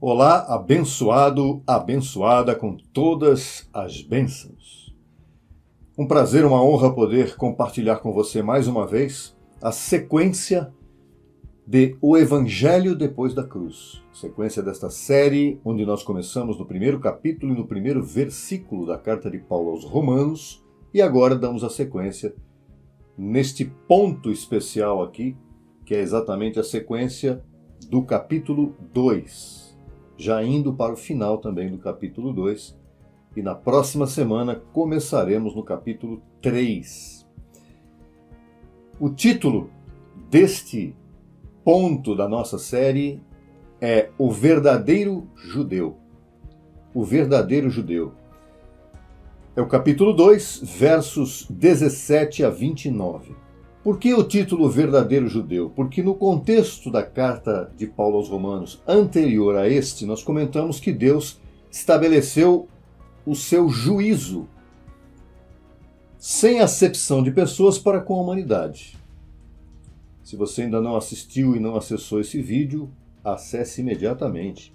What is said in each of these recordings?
Olá, abençoado, abençoada com todas as bênçãos. Um prazer, uma honra poder compartilhar com você mais uma vez a sequência de O Evangelho depois da Cruz. Sequência desta série, onde nós começamos no primeiro capítulo e no primeiro versículo da carta de Paulo aos Romanos, e agora damos a sequência neste ponto especial aqui, que é exatamente a sequência do capítulo 2. Já indo para o final também do capítulo 2, e na próxima semana começaremos no capítulo 3. O título deste ponto da nossa série é O Verdadeiro Judeu. O Verdadeiro Judeu. É o capítulo 2, versos 17 a 29. Por que o título Verdadeiro Judeu? Porque no contexto da carta de Paulo aos Romanos, anterior a este, nós comentamos que Deus estabeleceu o seu juízo sem acepção de pessoas para com a humanidade. Se você ainda não assistiu e não acessou esse vídeo, acesse imediatamente.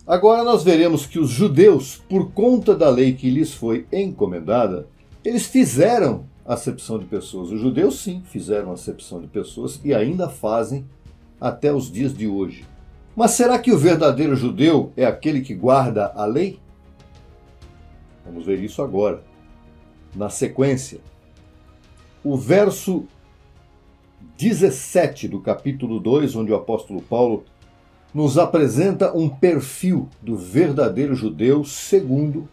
Agora nós veremos que os judeus, por conta da lei que lhes foi encomendada, eles fizeram acepção de pessoas. Os judeus, sim, fizeram acepção de pessoas e ainda fazem até os dias de hoje. Mas será que o verdadeiro judeu é aquele que guarda a lei? Vamos ver isso agora, na sequência. O verso 17 do capítulo 2, onde o apóstolo Paulo nos apresenta um perfil do verdadeiro judeu segundo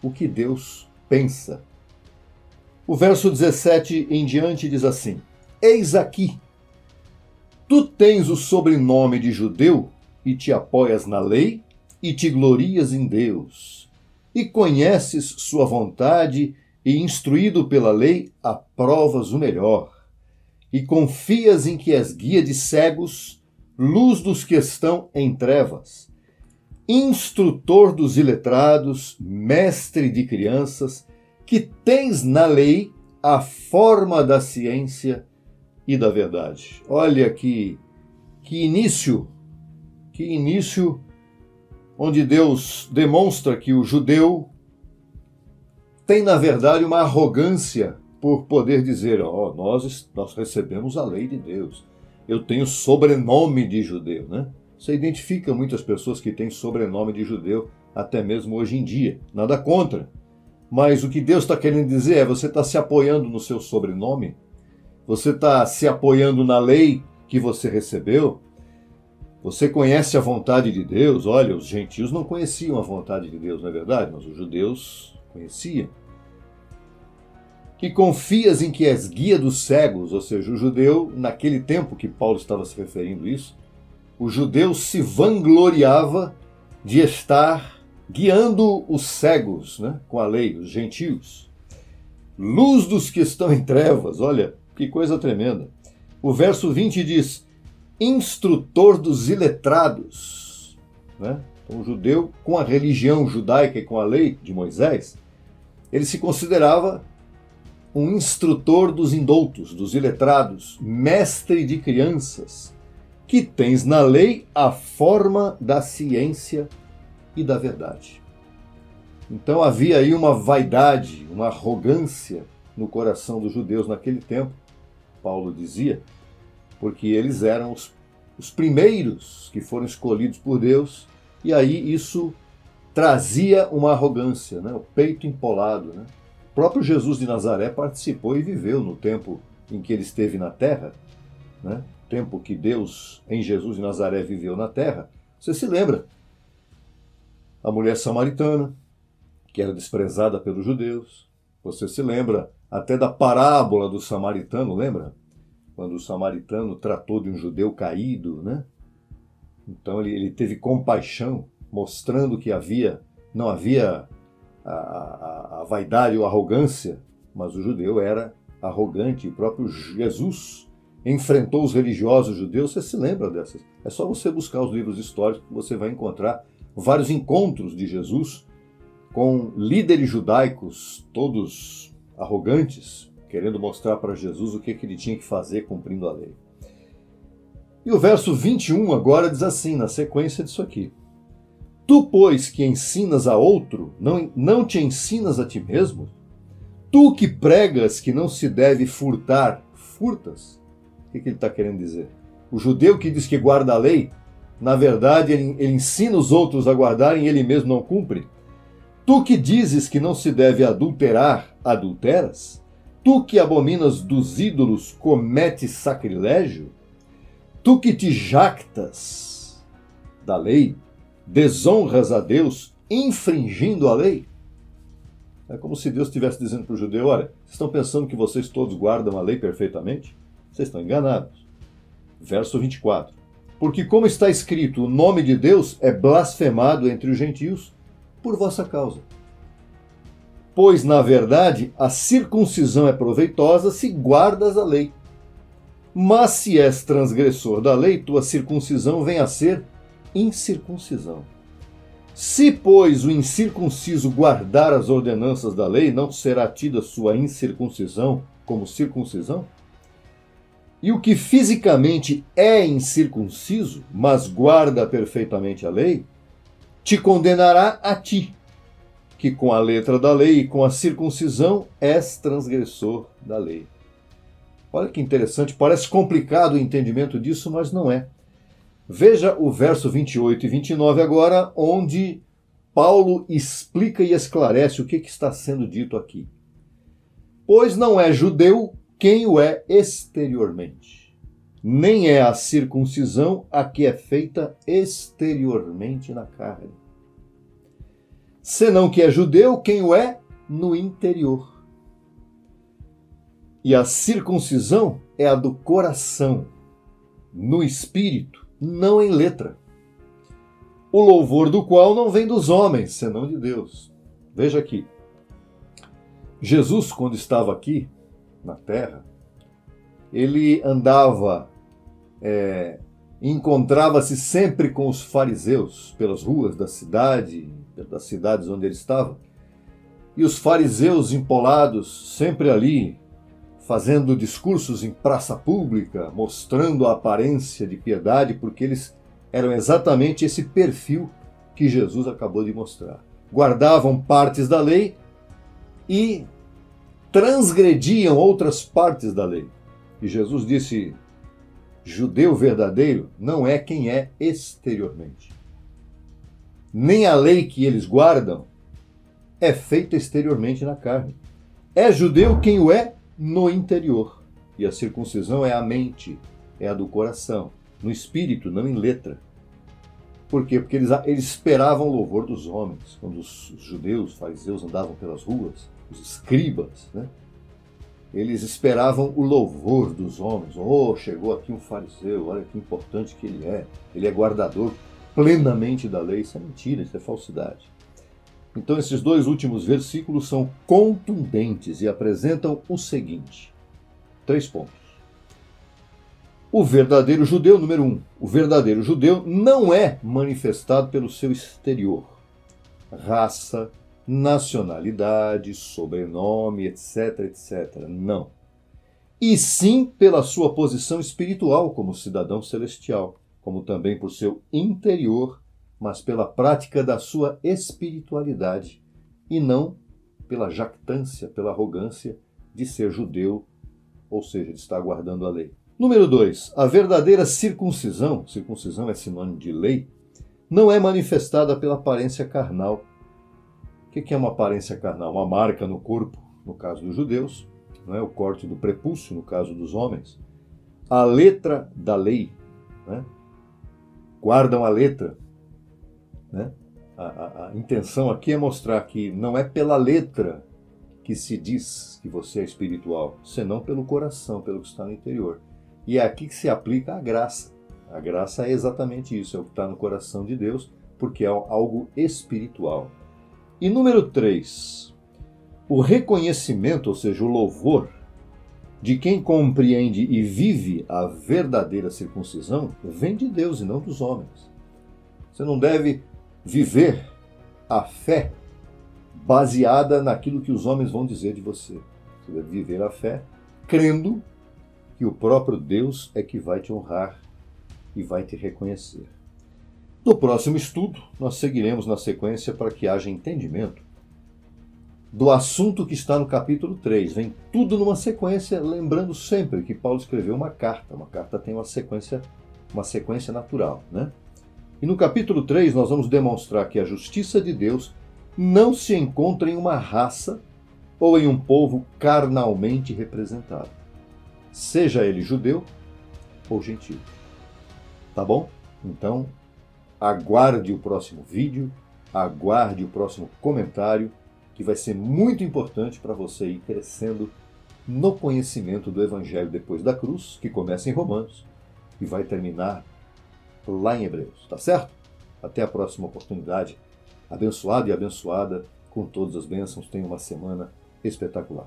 o que Deus pensa. O verso 17 em diante diz assim: Eis aqui, tu tens o sobrenome de judeu e te apoias na lei e te glorias em Deus, e conheces sua vontade e, instruído pela lei, aprovas o melhor, e confias em que és guia de cegos, luz dos que estão em trevas, instrutor dos iletrados, mestre de crianças, que tens na lei a forma da ciência e da verdade. Olha que início onde Deus demonstra que o judeu tem, na verdade, uma arrogância por poder dizer, nós recebemos a lei de Deus. Eu tenho sobrenome de judeu, né? Você identifica muitas pessoas que têm sobrenome de judeu, até mesmo hoje em dia. Nada contra. Mas o que Deus está querendo dizer é, você está se apoiando no seu sobrenome? Você está se apoiando na lei que você recebeu? Você conhece a vontade de Deus? Olha, os gentios não conheciam a vontade de Deus, não é verdade? Mas os judeus conheciam. Que confias em que és guia dos cegos, ou seja, o judeu, naquele tempo que Paulo estava se referindo a isso, o judeu se vangloriava de estar guiando os cegos, né, com a lei, os gentios. Luz dos que estão em trevas, olha, que coisa tremenda. O verso 20 diz, instrutor dos iletrados. Né? Então, o judeu, com a religião judaica e com a lei de Moisés, ele se considerava um instrutor dos indoutos, dos iletrados, mestre de crianças, que tens na lei a forma da ciência e da verdade. Então havia aí uma vaidade, uma arrogância no coração dos judeus naquele tempo, Paulo dizia, porque eles eram os primeiros que foram escolhidos por Deus, e aí isso trazia uma arrogância, né? O peito empolado. Né? O próprio Jesus de Nazaré participou e viveu no tempo em que ele esteve na terra, né? Tempo que Deus, em Jesus de Nazaré, viveu na terra. Você se lembra? A mulher samaritana, que era desprezada pelos judeus. Você se lembra até da parábola do samaritano, lembra? Quando o samaritano tratou de um judeu caído, né? Então ele teve compaixão, mostrando que não havia a vaidade ou a arrogância, mas o judeu era arrogante. O próprio Jesus enfrentou os religiosos judeus. Você se lembra dessas? É só você buscar os livros históricos que você vai encontrar vários encontros de Jesus com líderes judaicos, todos arrogantes, querendo mostrar para Jesus o que ele tinha que fazer cumprindo a lei. E o verso 21 agora diz assim, na sequência disso aqui. Tu, pois, que ensinas a outro, não te ensinas a ti mesmo? Tu que pregas que não se deve furtar, furtas? O que ele está querendo dizer? O judeu que diz que guarda a lei, na verdade ele ensina os outros a guardarem e ele mesmo não cumpre. Tu que dizes que não se deve adulterar, adulteras? Tu que abominas dos ídolos, cometes sacrilégio? Tu que te jactas da lei, desonras a Deus, infringindo a lei? É como se Deus estivesse dizendo para o judeu, olha, vocês estão pensando que vocês todos guardam a lei perfeitamente? Vocês estão enganados. Verso 24. Porque como está escrito, o nome de Deus é blasfemado entre os gentios por vossa causa. Pois, na verdade, a circuncisão é proveitosa se guardas a lei. Mas se és transgressor da lei, tua circuncisão vem a ser incircuncisão. Se, pois, o incircunciso guardar as ordenanças da lei, não será tida sua incircuncisão como circuncisão? E o que fisicamente é incircunciso, mas guarda perfeitamente a lei, te condenará a ti, que com a letra da lei e com a circuncisão és transgressor da lei. Olha que interessante, parece complicado o entendimento disso, mas não é. Veja o verso 28 e 29 agora, onde Paulo explica e esclarece o que está sendo dito aqui. Pois não é judeu quem o é exteriormente, nem é a circuncisão a que é feita exteriormente na carne, senão que é judeu quem o é no interior. E a circuncisão é a do coração, no espírito, não em letra. O louvor do qual não vem dos homens, senão de Deus. Veja aqui. Jesus, quando estava aqui na terra, ele andava, encontrava-se sempre com os fariseus pelas ruas da cidade, das cidades onde ele estava. E os fariseus empolados, sempre ali, fazendo discursos em praça pública, mostrando a aparência de piedade, porque eles eram exatamente esse perfil que Jesus acabou de mostrar. Guardavam partes da lei e transgrediam outras partes da lei. E Jesus disse, judeu verdadeiro não é quem é exteriormente. Nem a lei que eles guardam é feita exteriormente na carne. É judeu quem o é no interior. E a circuncisão é a mente, é a do coração, no espírito, não em letra. Por quê? Porque eles esperavam o louvor dos homens. Quando os judeus, os fariseus andavam pelas ruas, os escribas, né? Eles esperavam o louvor dos homens. Oh, chegou aqui um fariseu, olha que importante que ele é guardador plenamente da lei. Isso é mentira, isso é falsidade. Então esses dois últimos versículos são contundentes e apresentam o seguinte. 3 pontos. O verdadeiro judeu, número 1. O verdadeiro judeu não é manifestado pelo seu exterior. Raça, nacionalidade, sobrenome, etc, etc. Não. E sim pela sua posição espiritual como cidadão celestial, como também por seu interior, mas pela prática da sua espiritualidade, e não pela jactância, pela arrogância de ser judeu, ou seja, de estar guardando a lei. Número 2. A verdadeira circuncisão é sinônimo de lei, não é manifestada pela aparência carnal. O que é uma aparência carnal? Uma marca no corpo, no caso dos judeus, não é? O corte do prepúcio, no caso dos homens. A letra da lei, né? Guardam a letra. Né? A intenção aqui é mostrar que não é pela letra que se diz que você é espiritual, senão pelo coração, pelo que está no interior. E é aqui que se aplica a graça. A graça é exatamente isso, é o que está no coração de Deus, porque é algo espiritual. E número 3, o reconhecimento, ou seja, o louvor, de quem compreende e vive a verdadeira circuncisão, vem de Deus e não dos homens. Você não deve viver a fé baseada naquilo que os homens vão dizer de você. Você deve viver a fé crendo que o próprio Deus é que vai te honrar e vai te reconhecer. No próximo estudo, nós seguiremos na sequência para que haja entendimento do assunto que está no capítulo 3. Vem tudo numa sequência, lembrando sempre que Paulo escreveu uma carta. Uma carta tem uma sequência natural, né? E no capítulo 3 nós vamos demonstrar que a justiça de Deus não se encontra em uma raça ou em um povo carnalmente representado, seja ele judeu ou gentio. Tá bom? Então, aguarde o próximo vídeo, aguarde o próximo comentário, que vai ser muito importante para você ir crescendo no conhecimento do Evangelho depois da cruz, que começa em Romanos e vai terminar lá em Hebreus, tá certo? Até a próxima oportunidade. Abençoado e abençoada, com todas as bênçãos, tenha uma semana espetacular.